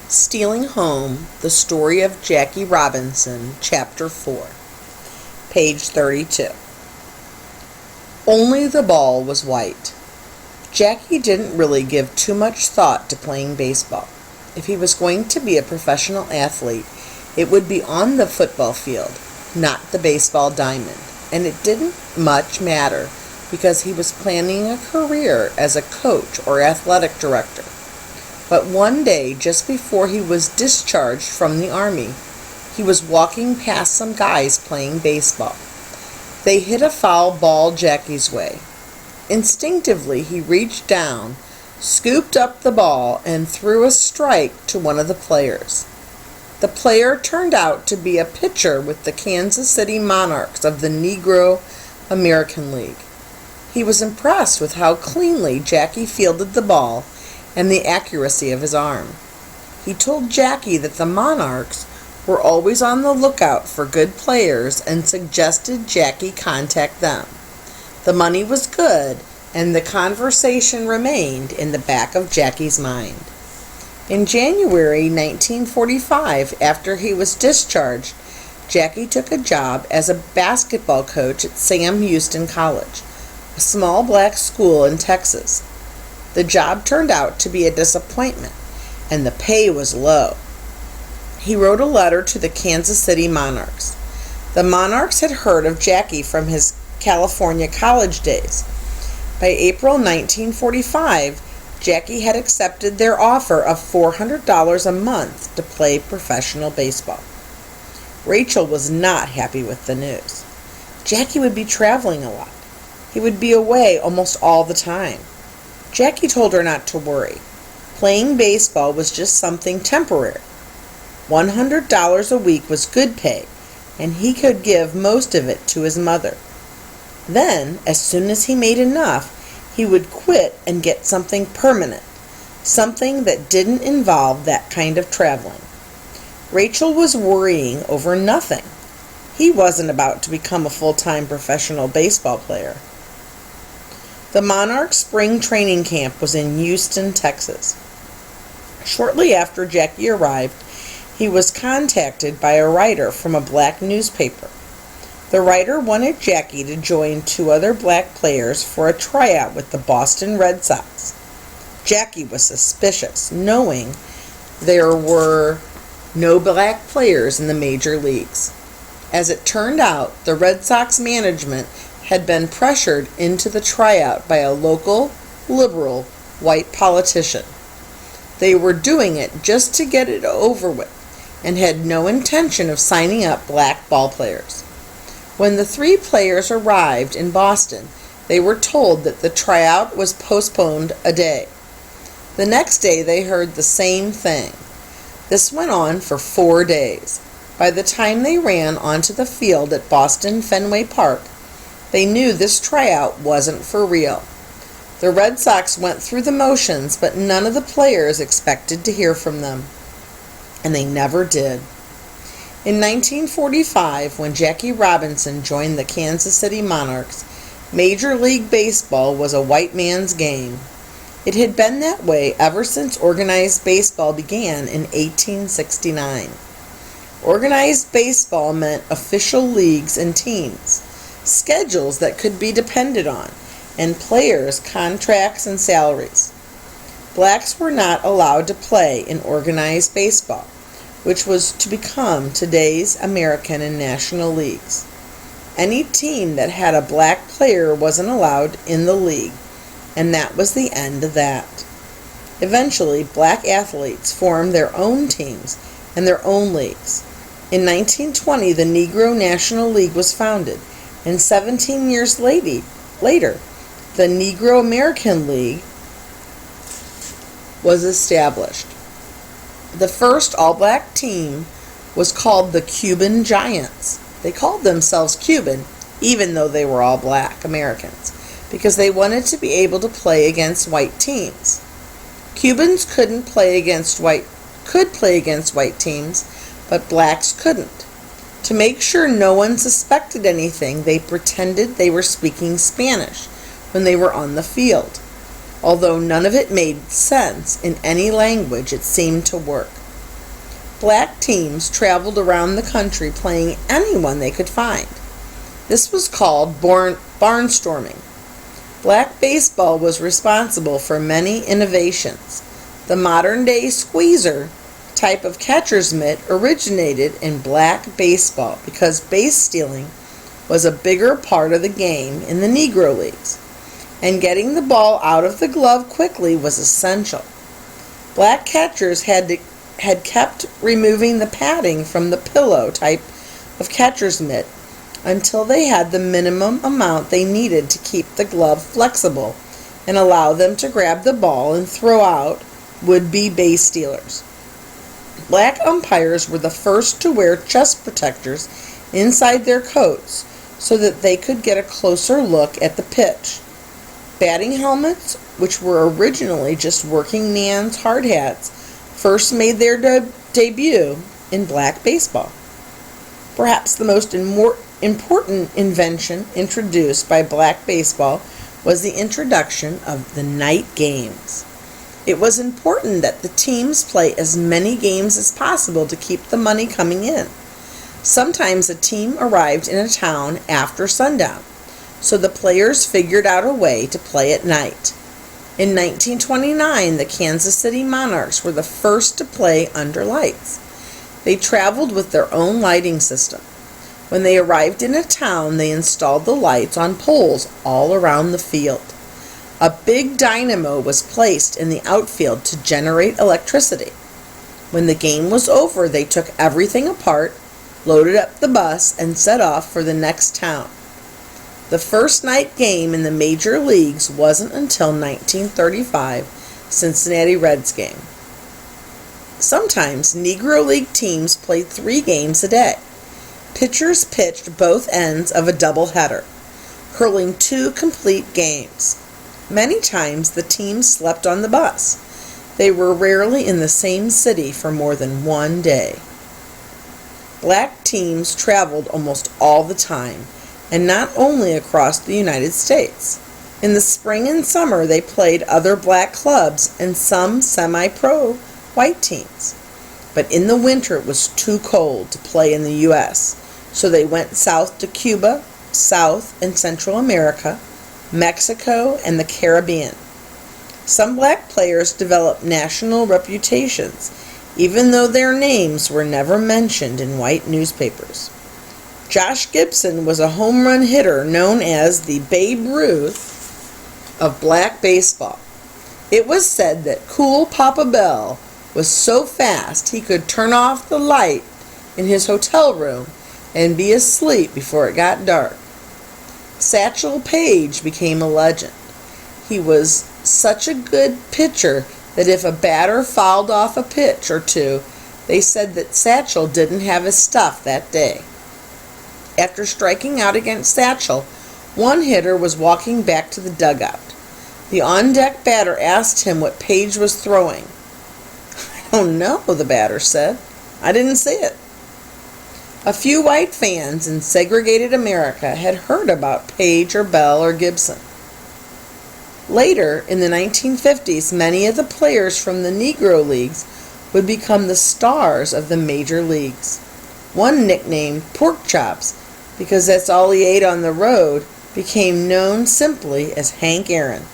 Stealing Home, The Story of Jackie Robinson, Chapter 4, page 32. Only the ball was white. Jackie didn't really give too much thought to playing baseball. If he was going to be a professional athlete, it would be on the football field, not the baseball diamond, and it didn't much matter because he was planning a career as a coach or athletic director. But one day, just before he was discharged from the Army, he was walking past some guys playing baseball. They hit a foul ball Jackie's way. Instinctively, he reached down, scooped up the ball, and threw a strike to one of the players. The player turned out to be a pitcher with the Kansas City Monarchs of the Negro American League. He was impressed with how cleanly Jackie fielded the ball and the accuracy of his arm. He told Jackie that the Monarchs were always on the lookout for good players and suggested Jackie contact them. The money was good, and the conversation remained in the back of Jackie's mind. In January 1945, after he was discharged, Jackie took a job as a basketball coach at Sam Houston College, a small black school in Texas. The job turned out to be a disappointment, and the pay was low. He wrote a letter to the Kansas City Monarchs. The Monarchs had heard of Jackie from his California college days. By April 1945, Jackie had accepted their offer of $400 a month to play professional baseball. Rachel was not happy with the news. Jackie would be traveling a lot. He would be away almost all the time. Jackie told her not to worry. Playing baseball was just something temporary. $100 a week was good pay, and he could give most of it to his mother. Then, as soon as he made enough, he would quit and get something permanent, something that didn't involve that kind of traveling. Rachel was worrying over nothing. He wasn't about to become a full-time professional baseball player. The Monarch spring training camp was in Houston, Texas. Shortly after Jackie arrived, he was contacted by a writer from a black newspaper. The writer wanted Jackie to join two other black players for a tryout with the Boston Red Sox. Jackie was suspicious, knowing there were no black players in the major leagues. As it turned out, the Red Sox management had been pressured into the tryout by a local, liberal, white politician. They were doing it just to get it over with and had no intention of signing up black ball players. When the three players arrived in Boston, they were told that the tryout was postponed a day. The next day they heard the same thing. This went on for 4 days. By the time they ran onto the field at Boston Fenway Park, they knew this tryout wasn't for real. The Red Sox went through the motions, but none of the players expected to hear from them. And they never did. In 1945, when Jackie Robinson joined the Kansas City Monarchs, Major League Baseball was a white man's game. It had been that way ever since organized baseball began in 1869. Organized baseball meant official leagues and teams, schedules that could be depended on, and players' contracts and salaries. Blacks were not allowed to play in organized baseball, which was to become today's American and National Leagues. Any team that had a black player wasn't allowed in the league, and that was the end of that. Eventually, black athletes formed their own teams and their own leagues. In 1920, the Negro National League was founded, and 17 years later, the Negro American League was established. The first all-black team was called the Cuban Giants. They called themselves Cuban, even though they were all black Americans, because they wanted to be able to play against white teams. Cubans could play against white teams, but blacks couldn't. To make sure no one suspected anything, they pretended they were speaking Spanish when they were on the field. Although none of it made sense in any language, it seemed to work. Black teams traveled around the country playing anyone they could find. This was called barnstorming. Black baseball was responsible for many innovations. The modern-day squeezer type of catcher's mitt originated in black baseball because base stealing was a bigger part of the game in the Negro Leagues, and getting the ball out of the glove quickly was essential. Black catchers had kept removing the padding from the pillow type of catcher's mitt until they had the minimum amount they needed to keep the glove flexible and allow them to grab the ball and throw out would-be base stealers. Black umpires were the first to wear chest protectors inside their coats so that they could get a closer look at the pitch. Batting helmets, which were originally just working man's hard hats, first made their debut in black baseball. Perhaps the most important invention introduced by black baseball was the introduction of the night games. It was important that the teams play as many games as possible to keep the money coming in. Sometimes a team arrived in a town after sundown, so the players figured out a way to play at night. In 1929, the Kansas City Monarchs were the first to play under lights. They traveled with their own lighting system. When they arrived in a town, they installed the lights on poles all around the field. A big dynamo was placed in the outfield to generate electricity. When the game was over, they took everything apart, loaded up the bus, and set off for the next town. The first night game in the major leagues wasn't until 1935 Cincinnati Reds game. Sometimes Negro League teams played 3 games a day. Pitchers pitched both ends of a doubleheader, hurling 2 complete games. Many times the teams slept on the bus. They were rarely in the same city for more than one day. Black teams traveled almost all the time, and not only across the United States. In the spring and summer, they played other black clubs and some semi-pro white teams. But in the winter, it was too cold to play in the U.S., so they went south to Cuba, South and Central America, Mexico, and the Caribbean. Some black players developed national reputations, even though their names were never mentioned in white newspapers. Josh Gibson was a home run hitter known as the Babe Ruth of black baseball. It was said that Cool Papa Bell was so fast he could turn off the light in his hotel room and be asleep before it got dark. Satchel Paige became a legend. He was such a good pitcher that if a batter fouled off a pitch or two, they said that Satchel didn't have his stuff that day. After striking out against Satchel, one hitter was walking back to the dugout. The on-deck batter asked him what Paige was throwing. "I don't know," the batter said. "I didn't see it." A few white fans in segregated America had heard about Paige or Bell or Gibson. Later, in the 1950s, many of the players from the Negro Leagues would become the stars of the major leagues. One nicknamed Pork Chops, because that's all he ate on the road, became known simply as Hank Aaron.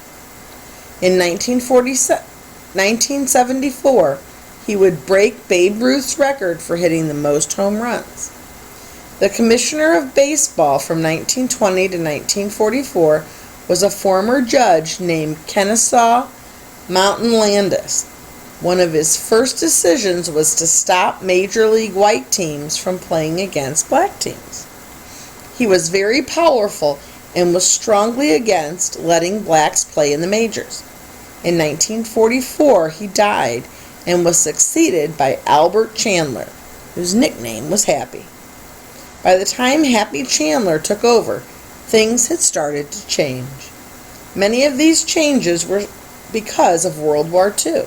In 1974, he would break Babe Ruth's record for hitting the most home runs. The commissioner of baseball from 1920 to 1944 was a former judge named Kennesaw Mountain Landis. One of his first decisions was to stop Major League white teams from playing against black teams. He was very powerful and was strongly against letting blacks play in the majors. In 1944, he died and was succeeded by Albert Chandler, whose nickname was Happy. By the time Happy Chandler took over, things had started to change. Many of these changes were because of World War II.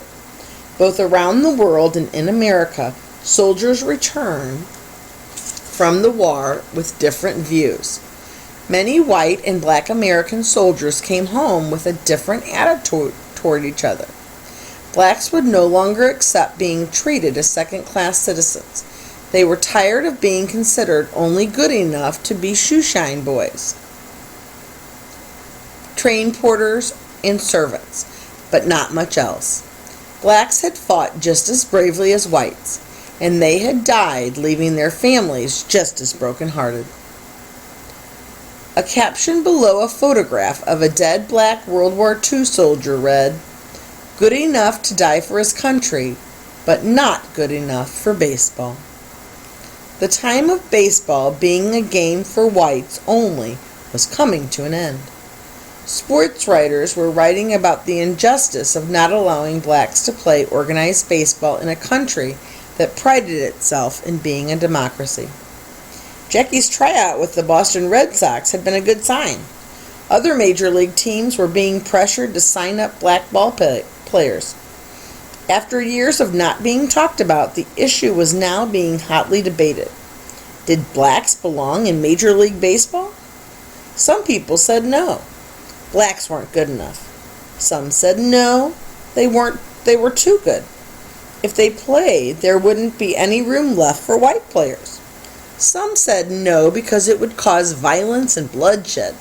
Both around the world and in America, soldiers returned from the war with different views. Many white and black American soldiers came home with a different attitude toward each other. Blacks would no longer accept being treated as second-class citizens. They were tired of being considered only good enough to be shoeshine boys, train porters, and servants, but not much else. Blacks had fought just as bravely as whites, and they had died leaving their families just as broken-hearted. A caption below a photograph of a dead black World War II soldier read, "Good enough to die for his country, but not good enough for baseball." The time of baseball being a game for whites only was coming to an end. Sports writers were writing about the injustice of not allowing blacks to play organized baseball in a country that prided itself in being a democracy. Jackie's tryout with the Boston Red Sox had been a good sign. Other major league teams were being pressured to sign up black ball players. After years of not being talked about, the issue was now being hotly debated. Did blacks belong in Major League Baseball? Some people said no. Blacks weren't good enough. Some said no, they were too good. If they played, there wouldn't be any room left for white players. Some said no because it would cause violence and bloodshed.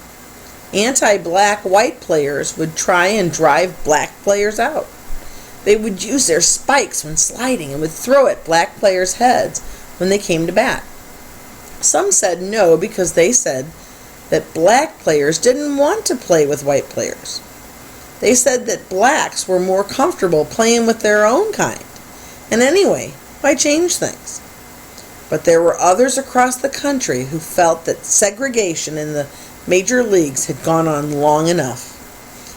Anti-black white players would try and drive black players out. They would use their spikes when sliding and would throw at black players' heads when they came to bat. Some said no because they said that black players didn't want to play with white players. They said that blacks were more comfortable playing with their own kind. And anyway, why change things? But there were others across the country who felt that segregation in the major leagues had gone on long enough.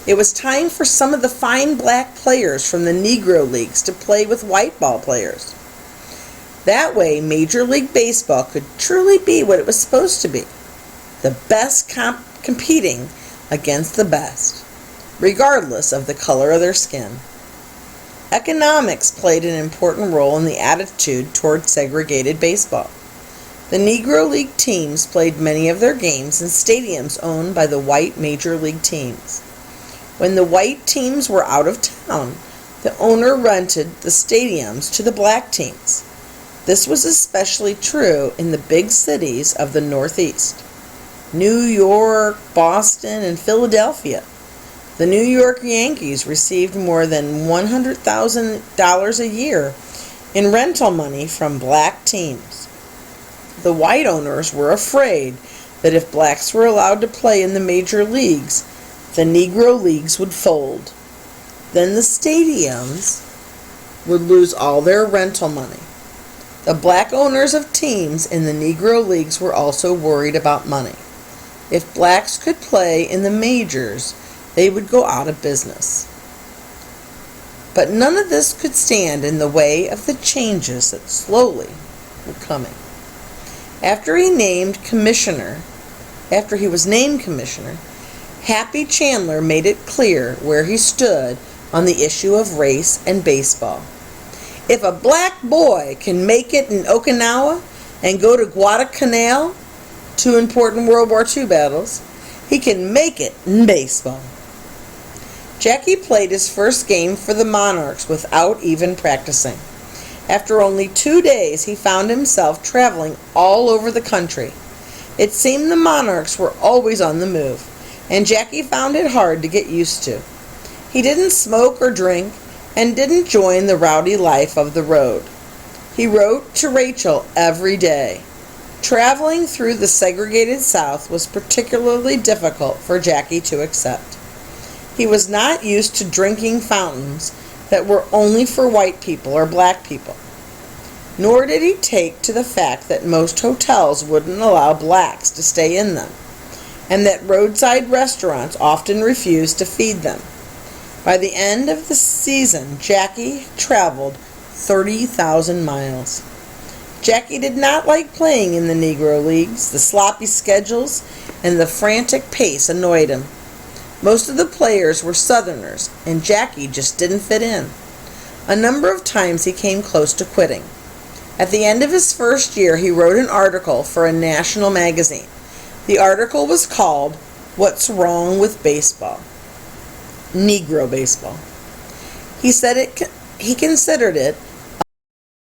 It was time for some of the fine black players from the Negro Leagues to play with white ball players. That way, Major League Baseball could truly be what it was supposed to be. The best competing against the best, regardless of the color of their skin. Economics played an important role in the attitude toward segregated baseball. The Negro League teams played many of their games in stadiums owned by the white Major League teams. When the white teams were out of town, the owner rented the stadiums to the black teams. This was especially true in the big cities of the Northeast: New York, Boston, and Philadelphia. The New York Yankees received more than $100,000 a year in rental money from black teams. The white owners were afraid that if blacks were allowed to play in the major leagues, the Negro Leagues would fold. Then the stadiums would lose all their rental money. The black owners of teams in the Negro Leagues were also worried about money. If blacks could play in the majors, they would go out of business. But none of this could stand in the way of the changes that slowly were coming. After he was named commissioner, Happy Chandler made it clear where he stood on the issue of race and baseball. If a black boy can make it in Okinawa and go to Guadalcanal, 2 important World War II battles, he can make it in baseball. Jackie played his first game for the Monarchs without even practicing. After only 2 days, he found himself traveling all over the country. It seemed the Monarchs were always on the move, and Jackie found it hard to get used to. He didn't smoke or drink, and didn't join the rowdy life of the road. He wrote to Rachel every day. Traveling through the segregated South was particularly difficult for Jackie to accept. He was not used to drinking fountains that were only for white people or black people. Nor did he take to the fact that most hotels wouldn't allow blacks to stay in them, and that roadside restaurants often refused to feed them. By the end of the season, Jackie traveled 30,000 miles. Jackie did not like playing in the Negro Leagues. The sloppy schedules and the frantic pace annoyed him. Most of the players were Southerners, and Jackie just didn't fit in. A number of times he came close to quitting. At the end of his first year, he wrote an article for a national magazine. The article was called, "What's Wrong with Baseball? Negro Baseball." He said he considered it